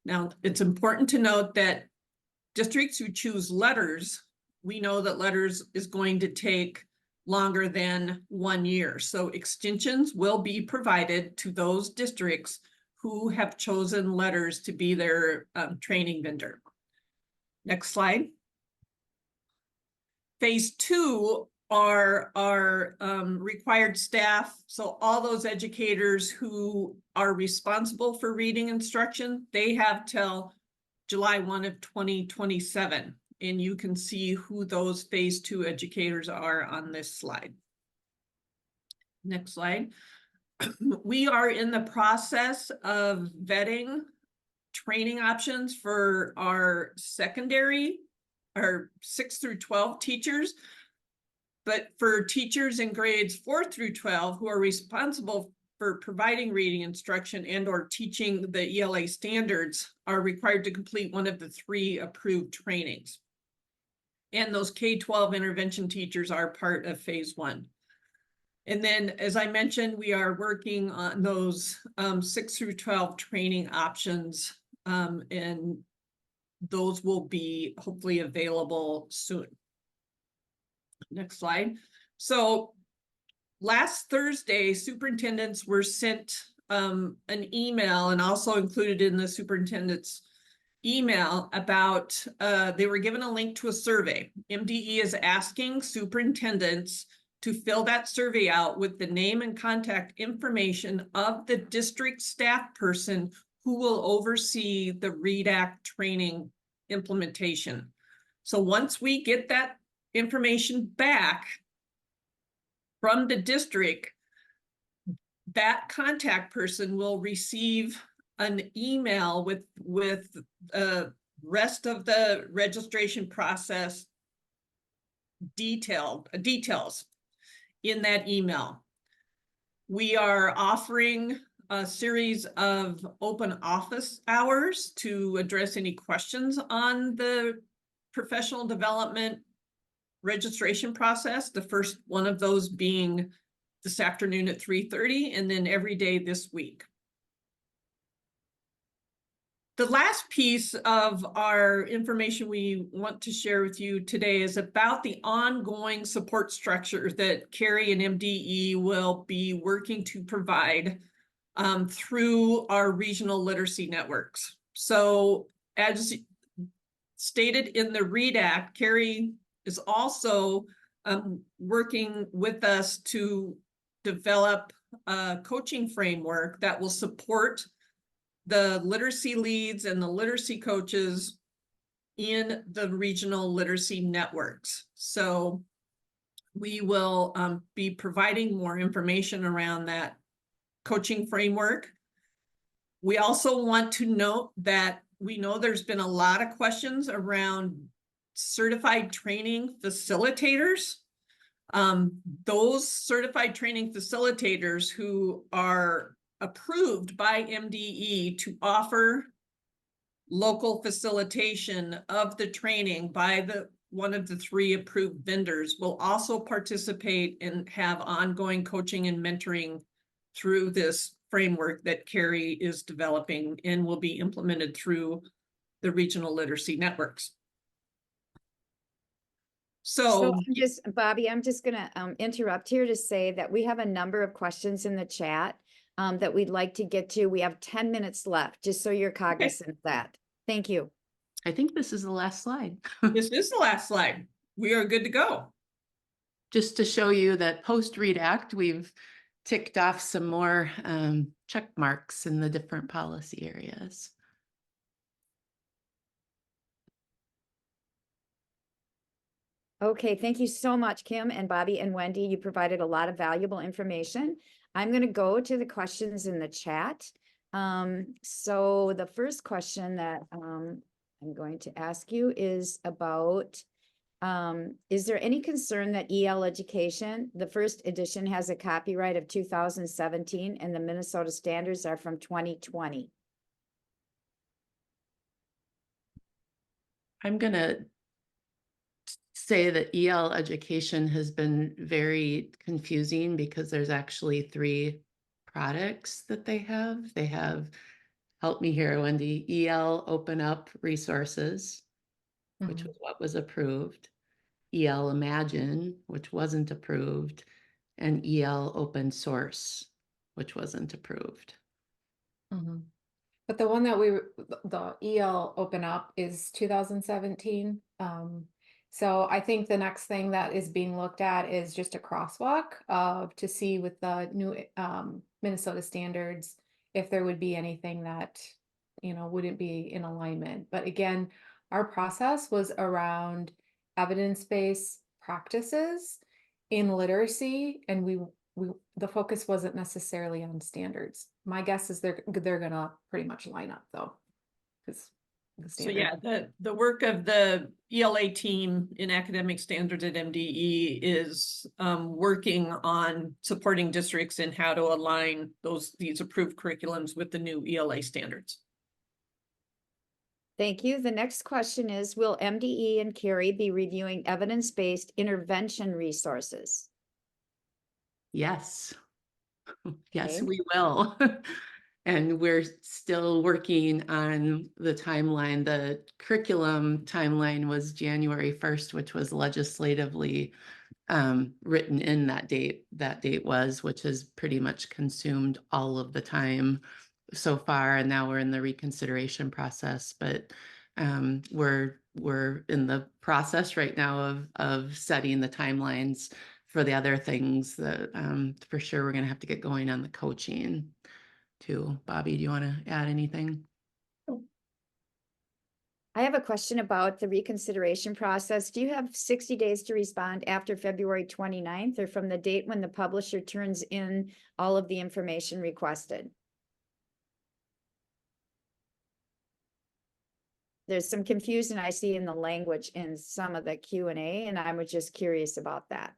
Now, it's important to note that districts who choose letters, we know that letters is going to take longer than 1 year. So extensions will be provided to those districts who have chosen letters to be their training vendor. Next slide. Phase 2 are our required staff. So all those educators who are responsible for reading instruction, they have till July 1 of 2027. And you can see who those phase 2 educators are on this slide. Next slide. We are in the process of vetting training options for our secondary, our 6 through 12 teachers. But for teachers in grades 4 through 12 who are responsible for providing reading instruction and or teaching the ELA standards are required to complete one of the 3 approved trainings. And those K-12 intervention teachers are part of phase 1. And then, as I mentioned, we are working on those 6 through 12 training options, and those will be hopefully available soon. Next slide. So last Thursday, superintendents were sent an email, and also included in the superintendent's email about they were given a link to a survey. MDE is asking superintendents to fill that survey out with the name and contact information of the district staff person who will oversee the REDAC training implementation. So once we get that information back from the district, that contact person will receive an email with rest of the registration process details in that email. We are offering a series of open office hours to address any questions on the professional development registration process. The first one of those being this afternoon at 3:30, and then every day this week. The last piece of our information we want to share with you today is about the ongoing support structure that CAREI and MDE will be working to provide through our regional literacy networks. So as stated in the REDAC, CAREI is also working with us to develop a coaching framework that will support the literacy leads and the literacy coaches in the regional literacy networks. So we will be providing more information around that coaching framework. We also want to note that we know there's been a lot of questions around certified training facilitators. Those certified training facilitators who are approved by MDE to offer local facilitation of the training by one of the 3 approved vendors will also participate and have ongoing coaching and mentoring through this framework that CAREI is developing and will be implemented through the regional literacy networks. So So, Bobbie, I'm just gonna interrupt here to say that we have a number of questions in the chat that we'd like to get to. We have 10 minutes left, just so you're cognizant of that. Thank you. I think this is the last slide. this is the last slide. We are good to go. Just to show you that post-redact, we've ticked off some more check marks in the different policy areas. Okay, thank you so much, Kim and Bobbie and Wendy. You provided a lot of valuable information. I'm going to go to the questions in the chat. So the first question that I'm going to ask you is about, is there any concern that EL education, the first edition, has a copyright of 2017 and the Minnesota standards are from 2020? I'm going to say that EL education has been very confusing because there's actually 3 products that they have. They have, help me here, Wendy, EL Open Up Resources, which was what was approved, EL Imagine, which wasn't approved, and EL Open Source, which wasn't approved. But the one that the EL Open Up is 2017. So I think the next thing that is being looked at is just a crosswalk to see with the new Minnesota standards if there would be anything that, you know, wouldn't be in alignment. But again, our process was around evidence-based practices in literacy, and the focus wasn't necessarily on standards. My guess is they're gonna pretty much line up though, because the So standard. yeah, the work of the ELA team in academic standards at MDE is working on supporting districts in how to align these approved curriculums with the new ELA standards. Thank you. The next question is, will MDE and CAREI be reviewing evidence-based intervention resources? Yes. Yes, Okay. we will. And we're still working on the timeline. The curriculum timeline was January 1st, which was legislatively written in that date. That date was, which has pretty much consumed all of the time so far. And now we're in the reconsideration process, but we're in the process right now of setting the timelines for the other things that for sure we're going to have to get going on the coaching too. Bobbie, do you want to add anything? I have a question about the reconsideration process. Do you have 60 days to respond after February 29th or from the date when the publisher turns in all of the information requested? There's some confusion I see in the language in some of the Q&A, and I was just curious about that.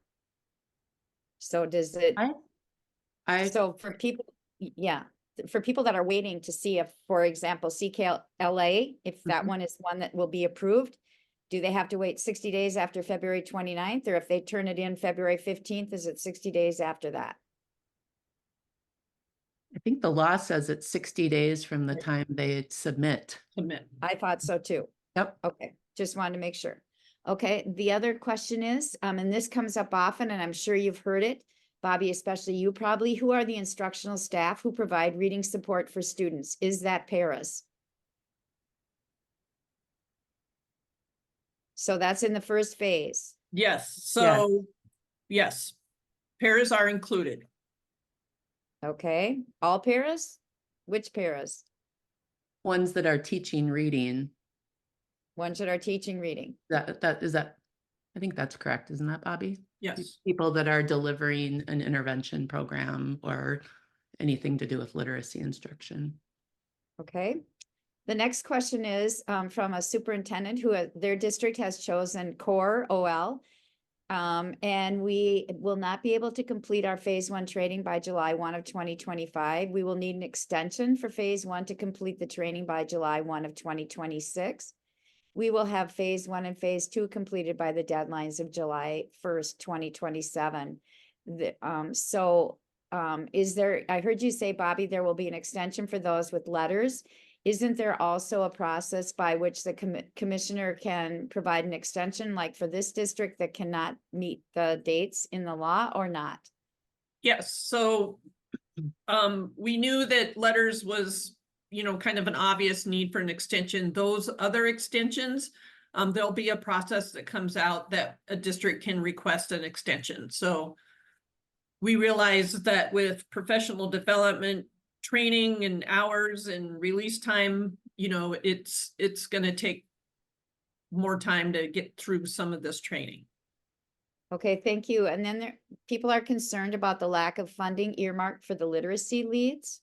So does it, so for people, yeah, for people that are waiting to see if, for example, CKLA, if that one is one that will be approved, do they have to wait 60 days after February 29th? Or if they turn it in February 15th, is it 60 days after that? I think the law says it's 60 days from the time they submit. I thought so too. Yep. Okay, just wanted to make sure. Okay, the other question is, and this comes up often, and I'm sure you've heard it, Bobbie, especially you probably, who are the instructional staff who provide reading support for students? Is that paras? So that's in the first phase. Yes, so yes, paras are included. Okay, all paras? Which paras? Ones that are teaching reading. Ones that are teaching reading. I think that's correct, isn't that, Bobbie? Yes. People that are delivering an intervention program or anything to do with literacy instruction. Okay. The next question is from a superintendent who their district has chosen CORE OL And we will not be able to complete our phase 1 training by July 1 of 2025. We will need an extension for phase 1 to complete the training by July 1 of 2026. We will have phase 1 and phase 2 completed by the deadlines of July 1st, 2027. Is there, I heard you say, Bobbie, there will be an extension for those with letters. Isn't there also a process by which the commissioner can provide an extension, like for this district that cannot meet the dates in the law, or not? Yes, so we knew that letters was, you know, kind of an obvious need for an extension. Those other extensions, there'll be a process that comes out that a district can request an extension. So we realize that with professional development, training and hours and release time, you know, it's going to take more time to get through some of this training. Okay, thank you. And then people are concerned about the lack of funding earmarked for the literacy leads.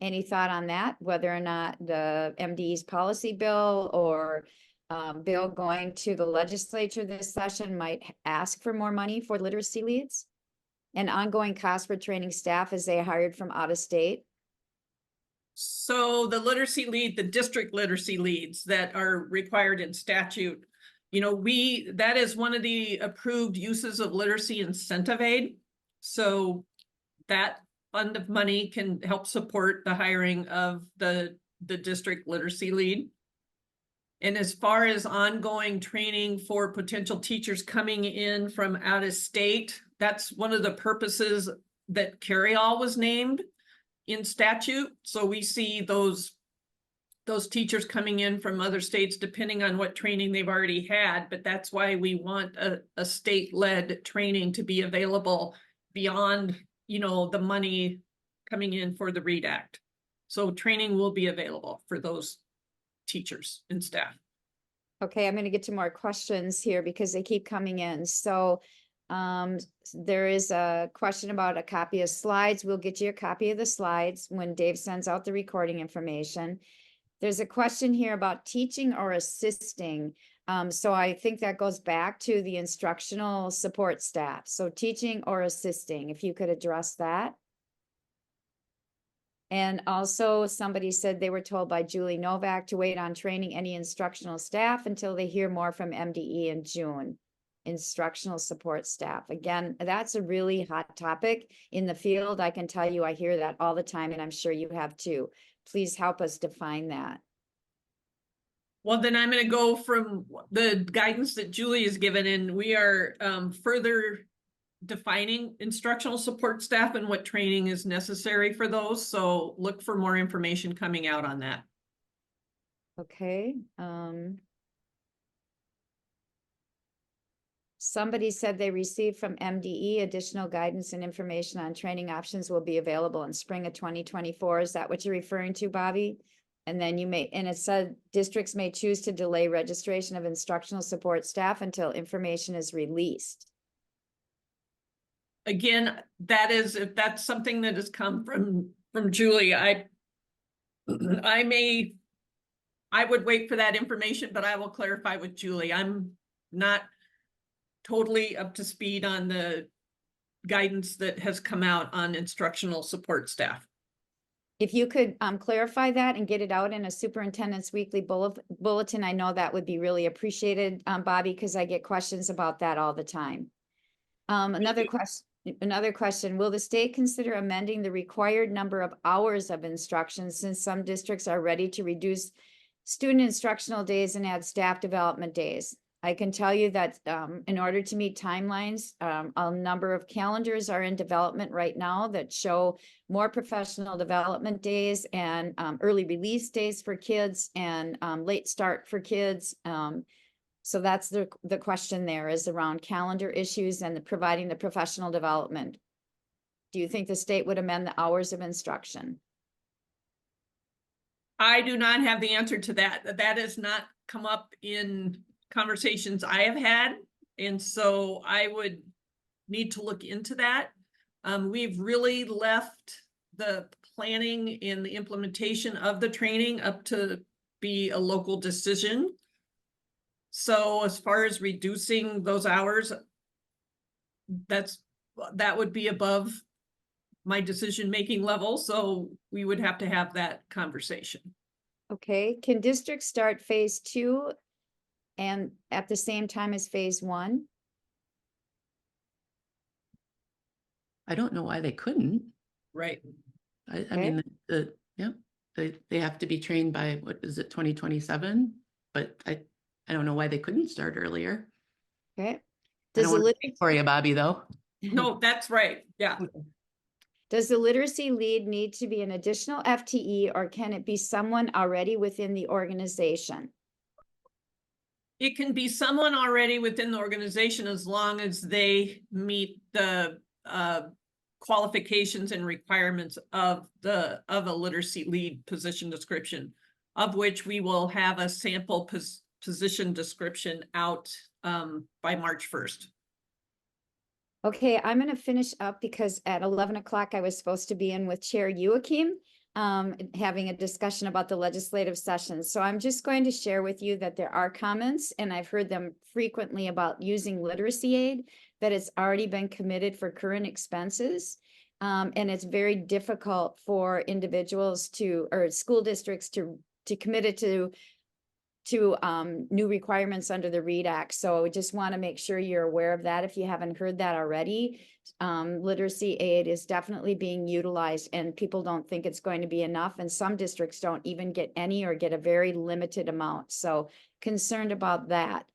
Any thought on that, whether or not the MDE's policy bill or bill going to the legislature this session might ask for more money for literacy leads? And ongoing costs for training staff as they are hired from out of state? So the literacy lead, the district literacy leads that are required in statute, you know, that is one of the approved uses of literacy incentive aid. So that fund of money can help support the hiring of the district literacy lead. And as far as ongoing training for potential teachers coming in from out of state, that's one of the purposes that CAREI was named in statute. So we see those teachers coming in from other states, depending on what training they've already had. But that's why we want a state-led training to be available beyond, you know, the money coming in for the READ Act. So training will be available for those teachers and staff. Okay, I'm going to get to more questions here because they keep coming in. So there is a question about a copy of slides. We'll get you a copy of the slides when Dave sends out the recording information. There's a question here about teaching or assisting. So I think that goes back to the instructional support staff. So teaching or assisting, if you could address that. And also somebody said they were told by Julie Novak to wait on training any instructional staff until they hear more from MDE in June. Instructional support staff. Again, that's a really hot topic in the field. I can tell you, I hear that all the time, and I'm sure you have too. Please help us define that. Well, then I'm going to go from the guidance that Julie has given, and we are further defining instructional support staff and what training is necessary for those. So look for more information coming out on that. Okay. Somebody said they received from MDE additional guidance and information on training options will be available in spring of 2024. Is that what you're referring to, Bobbie? And then and it said districts may choose to delay registration of instructional support staff until information is released. Again, if that's something that has come from Julie, I would wait for that information, but I will clarify with Julie. I'm not totally up to speed on the guidance that has come out on instructional support staff. If you could clarify that and get it out in a superintendent's weekly bulletin, I know that would be really appreciated, Bobbie, because I get questions about that all the time. Another question, will the state consider amending the required number of hours of instruction since some districts are ready to reduce student instructional days and add staff development days? I can tell you that in order to meet timelines, a number of calendars are in development right now that show more professional development days and early release days for kids and late start for kids. So that's the question there is around calendar issues and providing the professional development. Do you think the state would amend the hours of instruction? I do not have the answer to that. That has not come up in conversations I have had. And so I would need to look into that. We've really left the planning and the implementation of the training up to be a local decision. So as far as reducing those hours, that would be above my decision-making level, so we would have to have that conversation. Okay, can districts start phase 2 and at the same time as phase 1? I don't know why they couldn't. Right. I Okay. mean, yeah, they have to be trained by, what is it, 2027? But I don't know why they couldn't start earlier. Okay. I Does don't the want to lit- speak for you, Bobbie, though. No, that's right. Yeah. Does the literacy lead need to be an additional FTE, or can it be someone already within the organization? It can be someone already within the organization as long as they meet the qualifications and requirements of a literacy lead position description, of which we will have a sample position description out by March 1st. Okay, I'm going to finish up because at 11 o'clock I was supposed to be in with Chair Joachim, having a discussion about the legislative session. So I'm just going to share with you that there are comments, and I've heard them frequently about using literacy aid, that it's already been committed for current expenses. And it's very difficult for individuals or school districts to commit it to new requirements under the READ Act. So I just want to make sure you're aware of that if you haven't heard that already. Literacy aid is definitely being utilized, and people don't think it's going to be enough. And some districts don't even get any or get a very limited amount. So concerned about that.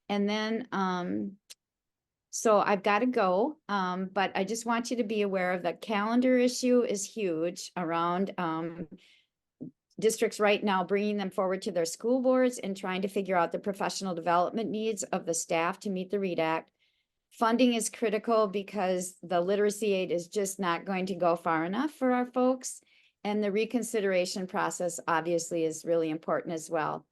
And then, so I've got to go, but I just want you to be aware of the calendar issue is huge around districts right now, bringing them forward to their school boards and trying to figure out the professional development needs of the staff to meet the READ Act. Funding is critical because the literacy aid is just not going to go far enough for our folks. And the reconsideration process obviously is really important as well.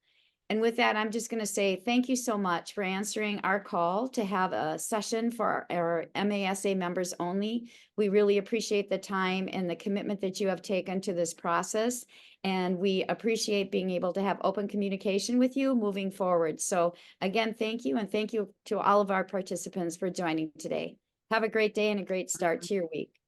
And with that, I'm just going to say thank you so much for answering our call to have a session for our MASA members only. We really appreciate the time and the commitment that you have taken to this process. And we appreciate being able to have open communication with you moving forward. So again, thank you. And thank you to all of our participants for joining today. Have a great day and a great start to your week.